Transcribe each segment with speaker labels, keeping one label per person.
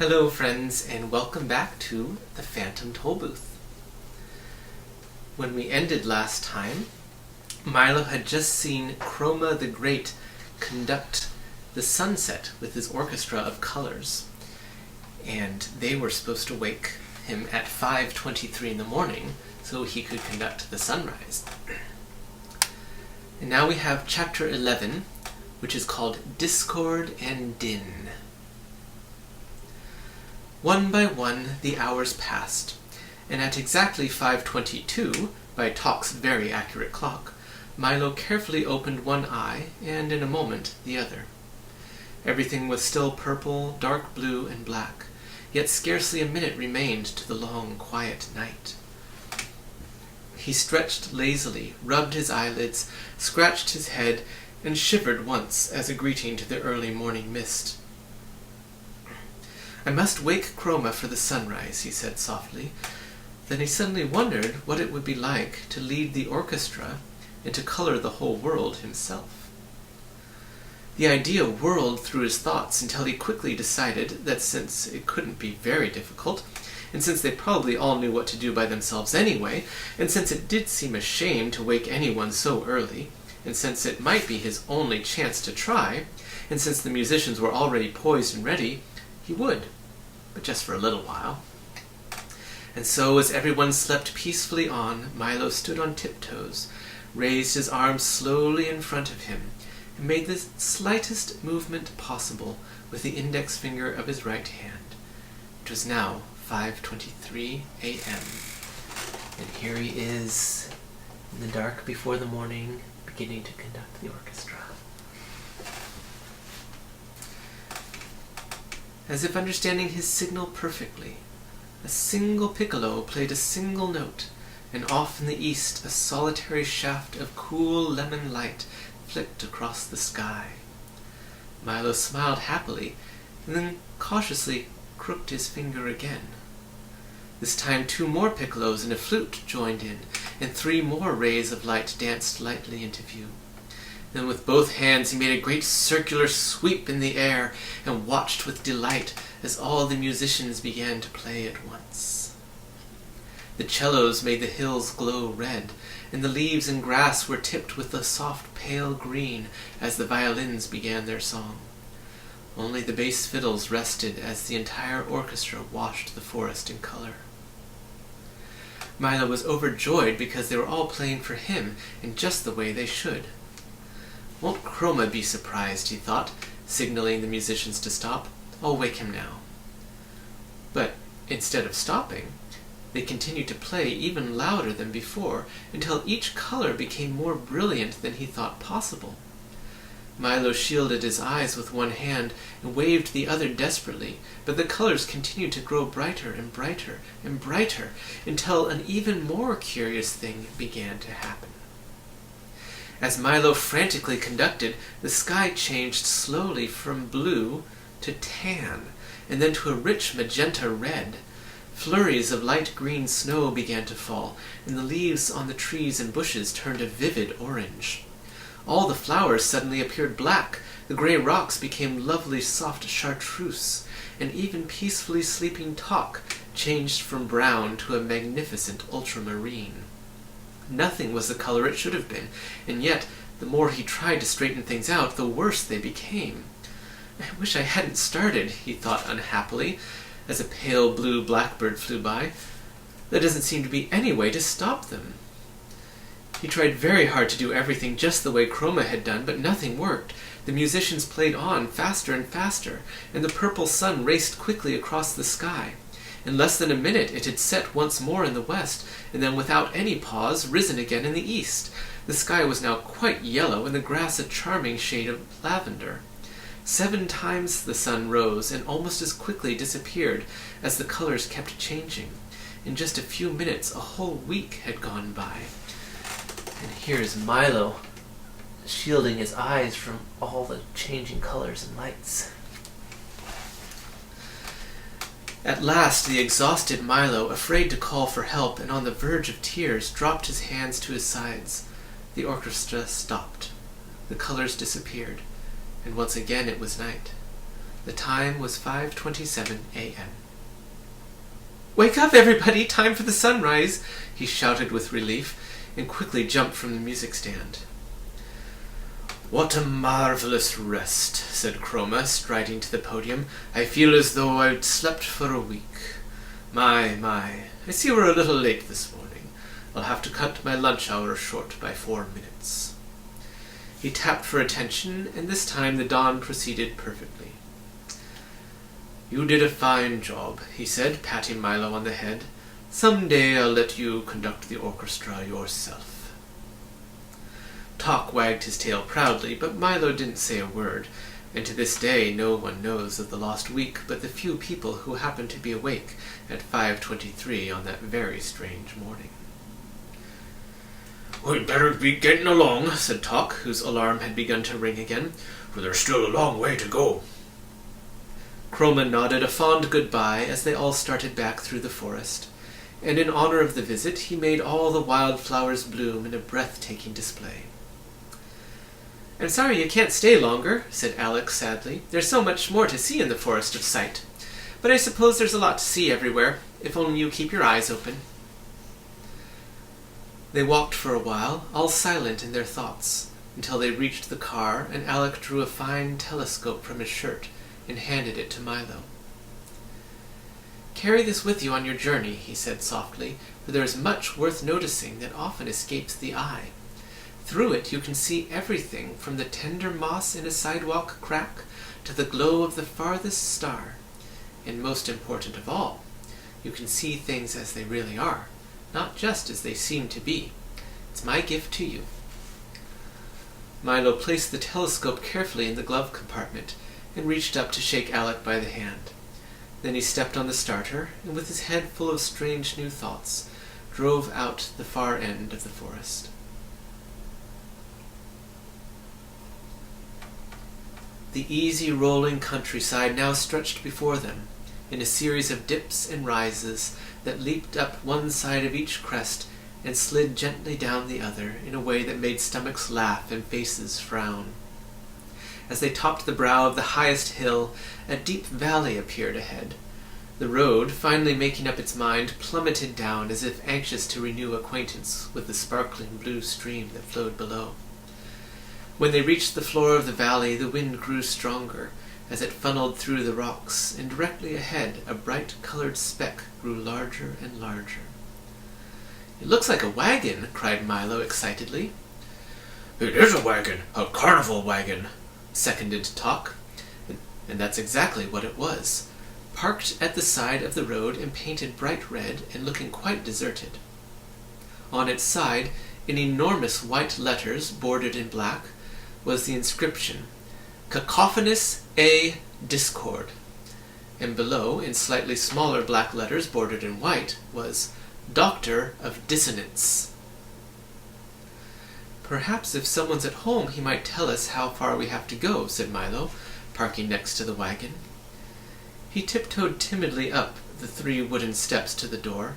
Speaker 1: Hello friends, and welcome back to the Phantom Tollbooth. When we ended last time, Milo had just seen Chroma the Great conduct the sunset with his orchestra of colors, and they were supposed to wake him at 5:23 in the morning so he could conduct the sunrise. And now we have chapter 11, which is called Discord and Din. One by one the hours passed, and at exactly 5:22, by Talk's very accurate clock, Milo carefully opened one eye, and in a moment the other. Everything was still purple, dark blue, and black, yet scarcely a minute remained to the long, quiet night. He stretched lazily, rubbed his eyelids, scratched his head, and shivered once as a greeting to the early morning mist. "I must wake Chroma for the sunrise," he said softly. Then he suddenly wondered what it would be like to lead the orchestra and to color the whole world himself. The idea whirled through his thoughts until he quickly decided that since it couldn't be very difficult, and since they probably all knew what to do by themselves anyway, and since it did seem a shame to wake anyone so early, and since it might be his only chance to try, and since the musicians were already poised and ready, he would, but just for a little while. And so, as everyone slept peacefully on, Milo stood on tiptoes, raised his arms slowly in front of him, and made the slightest movement possible with the index finger of his right hand. It was now 5:23 a.m., and here he is, in the dark before the morning, beginning to conduct the orchestra. As if understanding his signal perfectly, a single piccolo played a single note, and off in the east a solitary shaft of cool lemon light flicked across the sky. Milo smiled happily, and then cautiously crooked his finger again. This time 2 more piccolos and a flute joined in, and 3 more rays of light danced lightly into view. Then with both hands he made a great circular sweep in the air and watched with delight as all the musicians began to play at once. The cellos made the hills glow red, and the leaves and grass were tipped with a soft pale green as the violins began their song. Only the bass fiddles rested as the entire orchestra washed the forest in color. Milo was overjoyed because they were all playing for him in just the way they should. "Won't Chroma be surprised," he thought, signaling the musicians to stop. "I'll wake him now." But instead of stopping, they continued to play even louder than before, until each color became more brilliant than he thought possible. Milo shielded his eyes with one hand and waved the other desperately, but the colors continued to grow brighter and brighter and brighter, until an even more curious thing began to happen. As Milo frantically conducted, the sky changed slowly from blue to tan, and then to a rich magenta red. Flurries of light green snow began to fall, and the leaves on the trees and bushes turned a vivid orange. All the flowers suddenly appeared black, the gray rocks became lovely soft chartreuse, and even peacefully sleeping Talk changed from brown to a magnificent ultramarine. Nothing was the color it should have been, and yet, the more he tried to straighten things out, the worse they became. "I wish I hadn't started," he thought unhappily, as a pale blue blackbird flew by. "There doesn't seem to be any way to stop them." He tried very hard to do everything just the way Chroma had done, but nothing worked. The musicians played on, faster and faster, and the purple sun raced quickly across the sky. In less than a minute it had set once more in the west, and then without any pause risen again in the east. The sky was now quite yellow, and the grass a charming shade of lavender. 7 times the sun rose, and almost as quickly disappeared, as the colors kept changing. In just a few minutes a whole week had gone by. And here is Milo, shielding his eyes from all the changing colors and lights. At last the exhausted Milo, afraid to call for help and on the verge of tears, dropped his hands to his sides. The orchestra stopped. The colors disappeared, and once again it was night. The time was 5:27 a.m. "Wake up, everybody! Time for the sunrise!" he shouted with relief, and quickly jumped from the music stand. "What a marvelous rest," said Chroma, striding to the podium. "I feel as though I'd slept for a week. My, I see we're a little late this morning. I'll have to cut my lunch hour short by 4 minutes." He tapped for attention, and this time the dawn proceeded perfectly. "You did a fine job," he said, patting Milo on the head. "Some day I'll let you conduct the orchestra yourself." Tock wagged his tail proudly, but Milo didn't say a word, and to this day no one knows of the lost week but the few people who happened to be awake at 5:23 on that very strange morning. "We'd better be getting along," said Tock, whose alarm had begun to ring again, "for there's still a long way to go." Chroma nodded a fond goodbye as they all started back through the forest, and in honor of the visit he made all the wildflowers bloom in a breathtaking display. "I'm sorry you can't stay longer," said Alex sadly. "There's so much more to see in the Forest of Sight. But I suppose there's a lot to see everywhere, if only you keep your eyes open." They walked for a while, all silent in their thoughts, until they reached the car, and Alec drew a fine telescope from his shirt and handed it to Milo. "Carry this with you on your journey," he said softly, "for there is much worth noticing that often escapes the eye. Through it you can see everything from the tender moss in a sidewalk crack to the glow of the farthest star. And most important of all, you can see things as they really are, not just as they seem to be. It's my gift to you." Milo placed the telescope carefully in the glove compartment and reached up to shake Alec by the hand. Then he stepped on the starter, and with his head full of strange new thoughts, drove out the far end of the forest. The easy rolling countryside now stretched before them, in a series of dips and rises that leaped up one side of each crest and slid gently down the other in a way that made stomachs laugh and faces frown. As they topped the brow of the highest hill, a deep valley appeared ahead. The road, finally making up its mind, plummeted down as if anxious to renew acquaintance with the sparkling blue stream that flowed below. When they reached the floor of the valley, the wind grew stronger as it funneled through the rocks, and directly ahead a bright-colored speck grew larger and larger. "It looks like a wagon," cried Milo excitedly. "It is a wagon, a carnival wagon," seconded Tock. And that's exactly what it was, parked at the side of the road and painted bright red and looking quite deserted. On its side, in enormous white letters bordered in black, was the inscription, "Cacophonous A. Discord," and below, in slightly smaller black letters bordered in white, was "Doctor of Dissonance." "Perhaps if someone's at home he might tell us how far we have to go," said Milo, parking next to the wagon. He tiptoed timidly up the 3 wooden steps to the door,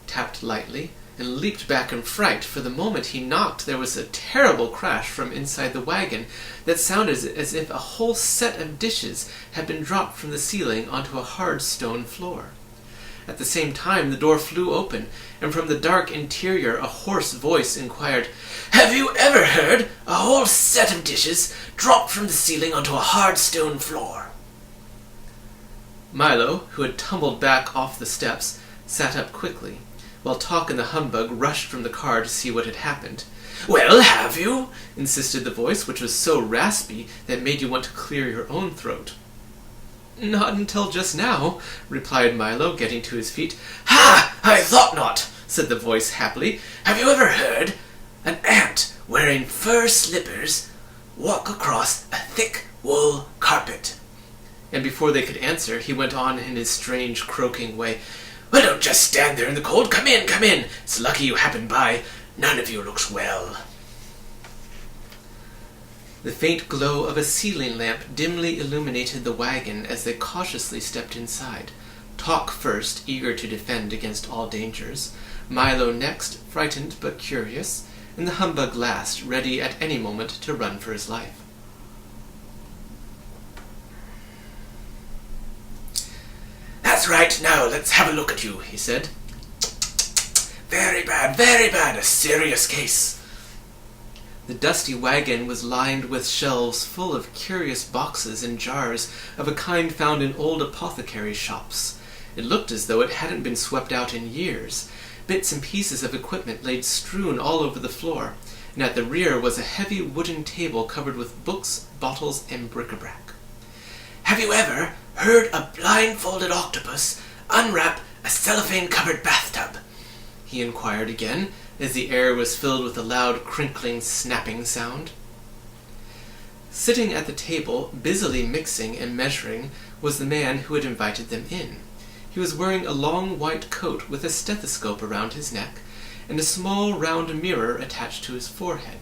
Speaker 1: tapped lightly, and leaped back in fright, for the moment he knocked there was a terrible crash from inside the wagon that sounded as if a whole set of dishes had been dropped from the ceiling onto a hard stone floor. At the same time the door flew open, and from the dark interior a hoarse voice inquired, "Have you ever heard a whole set of dishes dropped from the ceiling onto a hard stone floor?" Milo, who had tumbled back off the steps, sat up quickly, while Tock and the humbug rushed from the car to see what had happened. "Well, have you?" insisted the voice, which was so raspy that it made you want to clear your own throat. "Not until just now," replied Milo, getting to his feet. "Ha! I thought not," said the voice happily. "Have you ever heard an ant wearing fur slippers walk across a thick wool carpet?" And before they could answer, he went on in his strange, croaking way. "Well, don't just stand there in the cold. Come in, come in. It's lucky you happened by. None of you looks well." The faint glow of a ceiling lamp dimly illuminated the wagon as they cautiously stepped inside. Tock first, eager to defend against all dangers, Milo next, frightened but curious, and the humbug last, ready at any moment to run for his life. "That's right, now let's have a look at you," he said. Very bad, a serious case." The dusty wagon was lined with shelves full of curious boxes and jars of a kind found in old apothecary shops. It looked as though it hadn't been swept out in years. Bits and pieces of equipment laid strewn all over the floor, and at the rear was a heavy wooden table covered with books, bottles, and bric-a-brac. "Have you ever heard a blindfolded octopus unwrap a cellophane-covered bathtub?" he inquired again, as the air was filled with a loud crinkling, snapping sound. Sitting at the table, busily mixing and measuring, was the man who had invited them in. He was wearing a long white coat with a stethoscope around his neck, and a small round mirror attached to his forehead.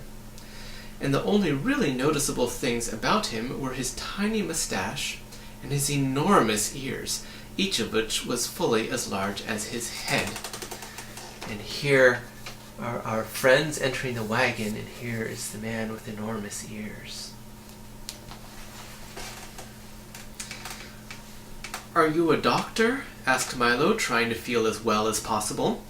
Speaker 1: And the only really noticeable things about him were his tiny mustache and his enormous ears, each of which was fully as large as his head. And here are our friends entering the wagon, and here is the man with enormous ears. "Are you a doctor?" asked Milo, trying to feel as well as possible.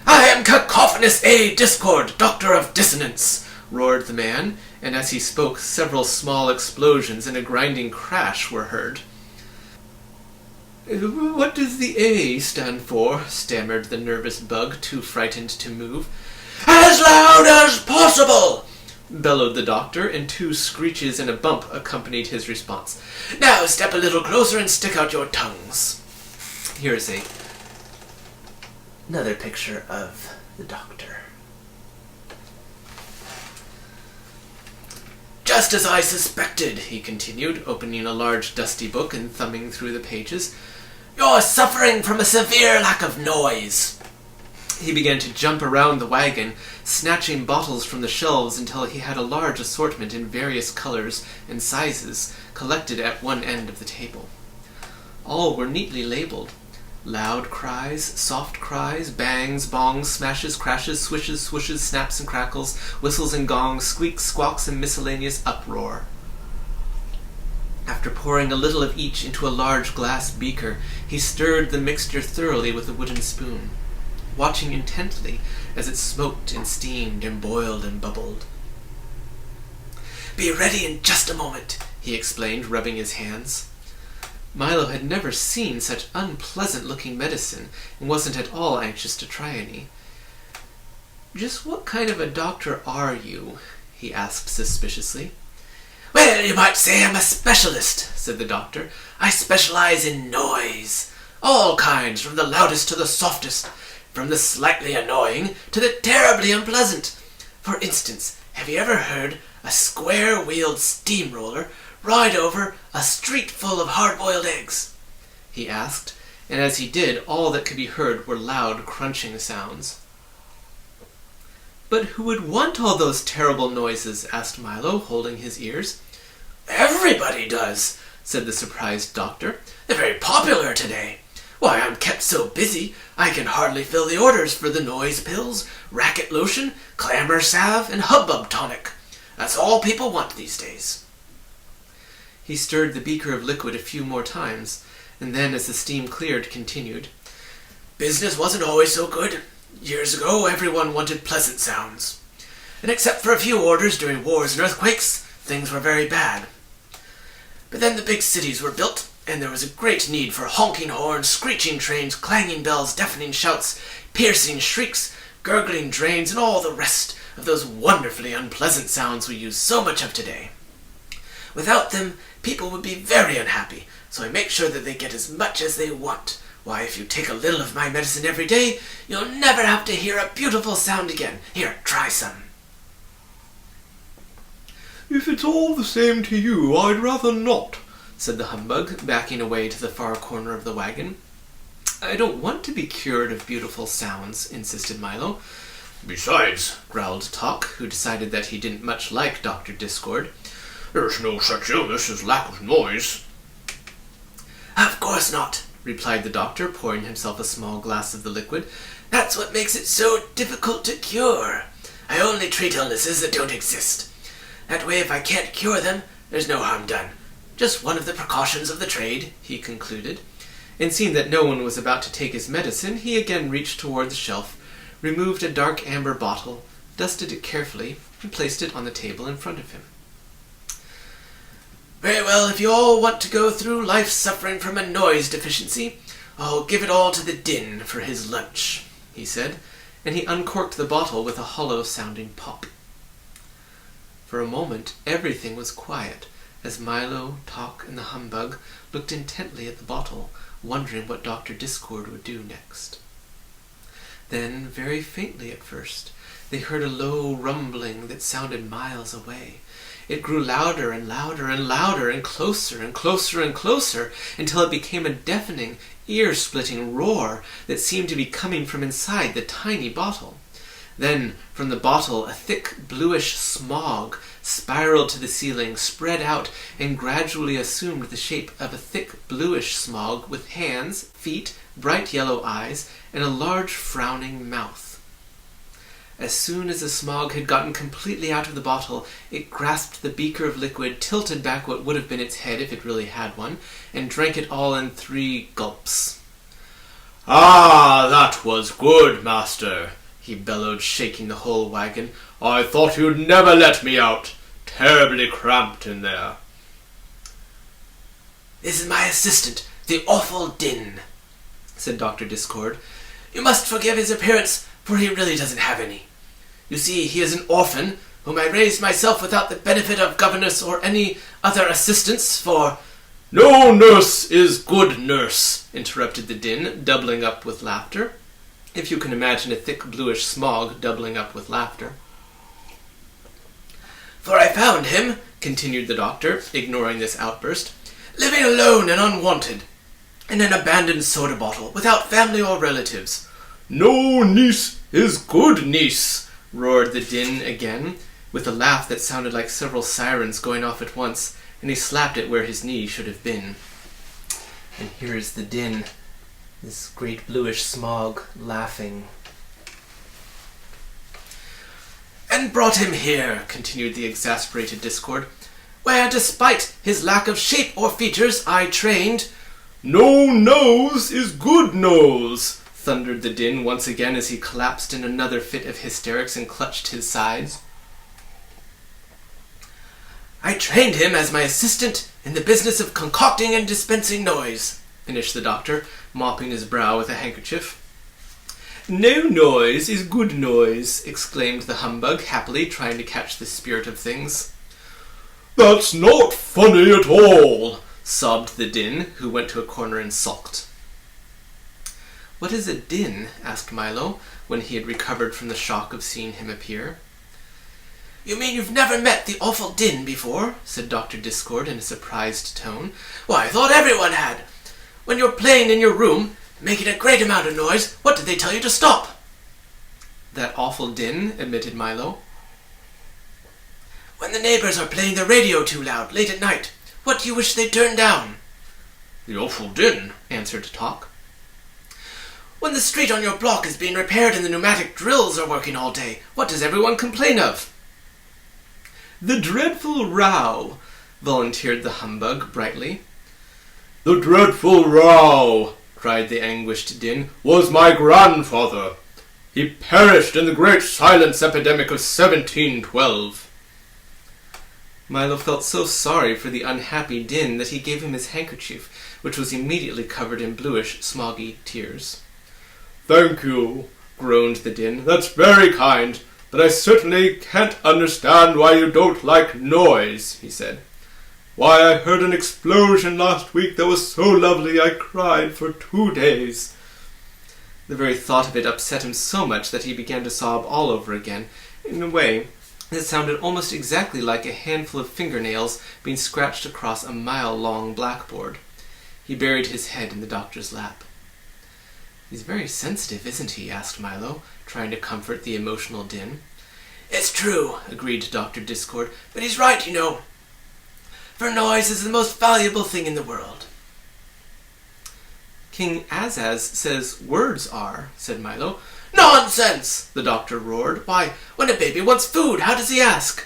Speaker 1: "I am Cacophonous A. Discord, Doctor of Dissonance," roared the man, and as he spoke several small explosions and a grinding crash were heard. "What does the A stand for?" stammered the nervous bug, too frightened to move. "As loud as possible!" bellowed the doctor, and 2 screeches and a bump accompanied his response. "Now step a little closer and stick out your tongues." Here is another picture of the doctor. "Just as I suspected," he continued, opening a large dusty book and thumbing through the pages. "You're suffering from a severe lack of noise." He began to jump around the wagon, snatching bottles from the shelves until he had a large assortment in various colors and sizes collected at one end of the table. All were neatly labeled. Loud cries, soft cries, bangs, bongs, smashes, crashes, swishes, swooshes, snaps and crackles, whistles and gongs, squeaks, squawks, and miscellaneous uproar. After pouring a little of each into a large glass beaker, he stirred the mixture thoroughly with a wooden spoon, watching intently as it smoked and steamed and boiled and bubbled. "Be ready in just a moment," he explained, rubbing his hands. Milo had never seen such unpleasant-looking medicine and wasn't at all anxious to try any. "Just what kind of a doctor are you?" he asked suspiciously. "Well, you might say I'm a specialist," said the doctor. "I specialize in noise. All kinds, from the loudest to the softest, from the slightly annoying to the terribly unpleasant. For instance, have you ever heard a square-wheeled steamroller ride over a street full of hard-boiled eggs?" he asked, and as he did, all that could be heard were loud crunching sounds. "But who would want all those terrible noises?" asked Milo, holding his ears. "Everybody does," said the surprised doctor. "They're very popular today. Why, I'm kept so busy I can hardly fill the orders for the noise pills, racket lotion, clamor salve, and hubbub tonic. That's all people want these days." He stirred the beaker of liquid a few more times, and then, as the steam cleared, continued. "Business wasn't always so good. Years ago, everyone wanted pleasant sounds. And except for a few orders during wars and earthquakes, things were very bad. But then the big cities were built, and there was a great need for honking horns, screeching trains, clanging bells, deafening shouts, piercing shrieks, gurgling drains, and all the rest of those wonderfully unpleasant sounds we use so much of today. Without them, people would be very unhappy, so I make sure that they get as much as they want. Why, if you take a little of my medicine every day, you'll never have to hear a beautiful sound again. Here, try some." "If it's all the same to you, I'd rather not," said the humbug, backing away to the far corner of the wagon. "I don't want to be cured of beautiful sounds," insisted Milo. "Besides," growled Talk, who decided that he didn't much like Dr. Discord, "there's no such illness as lack of noise." "Of course not," replied the doctor, pouring himself a small glass of the liquid. "That's what makes it so difficult to cure. I only treat illnesses that don't exist. That way, if I can't cure them, there's no harm done. Just one of the precautions of the trade," he concluded. and seeing that no one was about to take his medicine, he again reached toward the shelf, removed a dark amber bottle, dusted it carefully, and placed it on the table in front of him. "Very well, if you all want to go through life suffering from a noise deficiency, I'll give it all to the din for his lunch," he said, and he uncorked the bottle with a hollow-sounding pop. For a moment everything was quiet, as Milo, Tock, and the humbug looked intently at the bottle, wondering what Dr. Discord would do next. Then, very faintly at first, they heard a low rumbling that sounded miles away. It grew louder and louder and louder, and closer and closer and closer, until it became a deafening, ear-splitting roar that seemed to be coming from inside the tiny bottle. Then, from the bottle, a thick bluish smog spiraled to the ceiling, spread out, and gradually assumed the shape of a thick bluish smog with hands, feet, bright yellow eyes, and a large frowning mouth. As soon as the smog had gotten completely out of the bottle, it grasped the beaker of liquid, tilted back what would have been its head if it really had one, and drank it all in 3 gulps.
Speaker 2: "Ah, that was good, master," he bellowed, shaking the whole wagon. "I thought you'd never let me out. Terribly cramped in there."
Speaker 1: "This is my assistant, the awful Din," said Dr. Discord. "You must forgive his appearance, for he really doesn't have any. You see, he is an orphan, whom I raised myself without the benefit of governess or any other assistance, for—"
Speaker 2: "No nurse is good nurse," interrupted the Din, doubling up with laughter, if you can imagine a thick bluish smog doubling up with laughter.
Speaker 1: "For I found him," continued the doctor, ignoring this outburst, "living alone and unwanted, in an abandoned soda bottle, without family or relatives."
Speaker 2: "No niece is good niece,"
Speaker 1: roared the Din again, with a laugh that sounded like several sirens going off at once, and he slapped it where his knee should have been. And here is the Din, this great bluish smog, laughing. "And brought him here," continued the exasperated Discord, "where, despite his lack of shape or features, I trained—"
Speaker 2: "No nose is good nose,"
Speaker 1: thundered the Din once again as he collapsed in another fit of hysterics and clutched his sides. "I trained him as my assistant in the business of concocting and dispensing noise," finished the doctor, mopping his brow with a handkerchief.
Speaker 2: "No noise is good noise," exclaimed the humbug, happily trying to catch the spirit of things. "That's not funny at all," sobbed the Din, who went to a corner and sulked.
Speaker 1: "What is a Din?" asked Milo, when he had recovered from the shock of seeing him appear. "You mean you've never met the awful Din before?" said Dr. Discord in a surprised tone. "Why, I thought everyone had. When you're playing in your room, making a great amount of noise, what did they tell you to stop?"
Speaker 2: "That awful Din," admitted Milo.
Speaker 1: "When the neighbors are playing the radio too loud, late at night, what do you wish they'd turn down?"
Speaker 2: "The awful Din," answered Tock.
Speaker 1: "When the street on your block is being repaired and the pneumatic drills are working all day, what does everyone complain of?"
Speaker 2: "The dreadful row," volunteered the humbug brightly. "The dreadful row," cried the anguished Din, "was my grandfather. He perished in the great silence epidemic of 1712.
Speaker 1: Milo felt so sorry for the unhappy Din that he gave him his handkerchief, which was immediately covered in bluish, smoggy tears.
Speaker 2: "Thank you," groaned the Din. "That's very kind, but I certainly can't understand why you don't like noise," he said. "Why, I heard an explosion last week that was so lovely I cried for 2 days.
Speaker 1: The very thought of it upset him so much that he began to sob all over again, in a way that sounded almost exactly like a handful of fingernails being scratched across a mile-long blackboard. He buried his head in the doctor's lap. "He's very sensitive, isn't he?" asked Milo, trying to comfort the emotional Din. "It's true," agreed Dr. Discord, "but he's right, you know. For noise is the most valuable thing in the world." "King Azaz says words are," said Milo. "Nonsense!" the doctor roared. "Why, when a baby wants food, how does he ask?"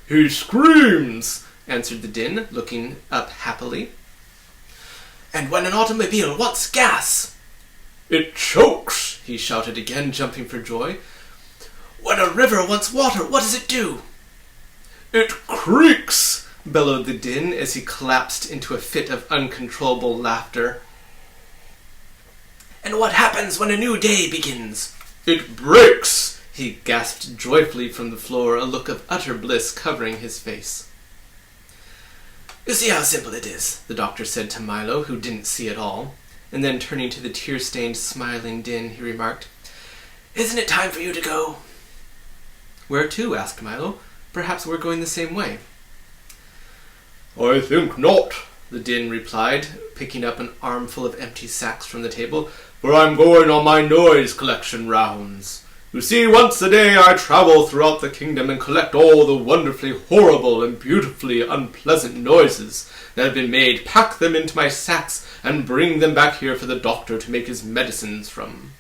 Speaker 2: "He screams,"
Speaker 1: answered the Din, looking up happily. And when an automobile wants gas,
Speaker 2: it chokes,
Speaker 1: he shouted again, jumping for joy. When a river wants water, what does it do?
Speaker 2: It creaks,
Speaker 1: bellowed the Din as he collapsed into a fit of uncontrollable laughter. And what happens when a new day begins?
Speaker 2: It breaks,
Speaker 1: he gasped joyfully from the floor, a look of utter bliss covering his face. You see how simple it is, the doctor said to Milo, who didn't see at all. And then turning to the tear-stained, smiling Din, he remarked, Isn't it time for you to go? Where to? Asked Milo. Perhaps we're going the same way.
Speaker 2: I think not,
Speaker 1: the Din replied, picking up an armful of empty sacks from the table,
Speaker 2: for I'm going on my noise collection rounds. You see, once a day I travel throughout the kingdom and collect all the wonderfully horrible and beautifully unpleasant noises that have been made, pack them into my sacks, and bring them back here for the doctor to make his medicines from.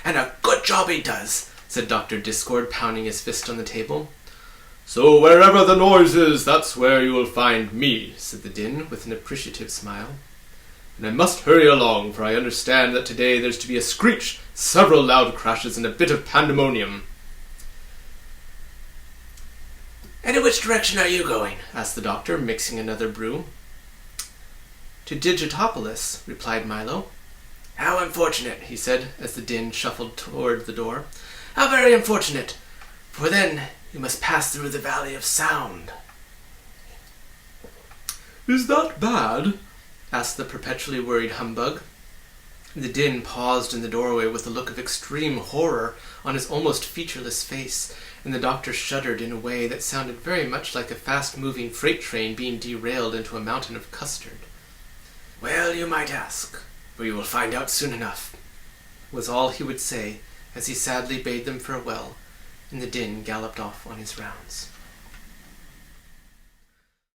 Speaker 1: And a good job he does, said Dr. Discord, pounding his fist on the table.
Speaker 2: So wherever the noise is, that's where you will find me, said the Din, with an appreciative smile. And I must hurry along, for I understand that today there's to be a screech, several loud crashes, and a bit of pandemonium.
Speaker 1: And in which direction are you going? Asked the doctor, mixing another brew. To Digitopolis, replied Milo. How unfortunate, he said, as the Din shuffled toward the door. How very unfortunate, for then you must pass through the Valley of Sound.
Speaker 2: Is that bad?
Speaker 1: Asked the perpetually worried humbug. The Din paused in the doorway with a look of extreme horror on his almost featureless face, and the doctor shuddered in a way that sounded very much like a fast-moving freight train being derailed into a mountain of custard. Well, you might ask, for you will find out soon enough, was all he would say as he sadly bade them farewell, and the Din galloped off on his rounds.